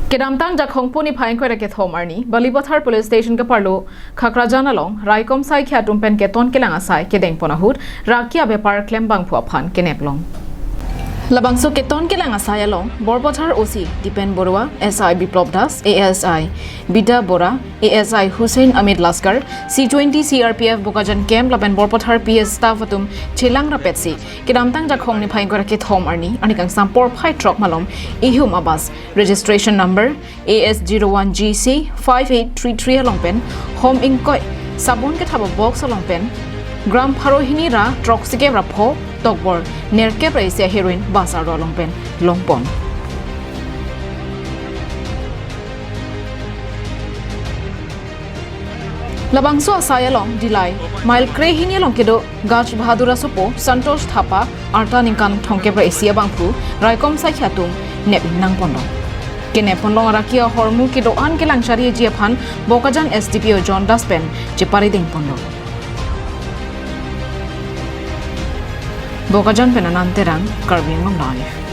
Kedamtang jakhong puni phain ko rake thomarni Balipathar police station ke parlo khakrajana long raikom sai khya tumpen ke ton kelang asai ke deng ponahut rakia bepar claim bang phua phan keneplong Labangso ke ton kelang asai along Borbothar OC Dipen Borwa SI Biplop Das ASI Bida Bora ASI Hussein Amid Laskar C20 CRPF Bokajan Camp Laben Borbothar PS staff atum Chilang Rapetsi Kedamtang jakhong ni phain ko rake thomarni anikang sampor phai truck malom ihum abas registration number AS01GC 5833 along pen home inkoi sabon ke thaba box along pen gram pharohini ra truck sike rapho tokbor nerke praise heroin basar along pen longpon Labangso asaya long dilai mile krehini long kedo gach bahadura sopo santosh thapa arta ningkan thongke praise bangphu raikom sai khatum nebing nang pondo kene ponlong rakia hormu kedo an ke langchari jiaphan bokajan SDPO John Daspen chepari ding pondo Bokajan penananterang karbing long life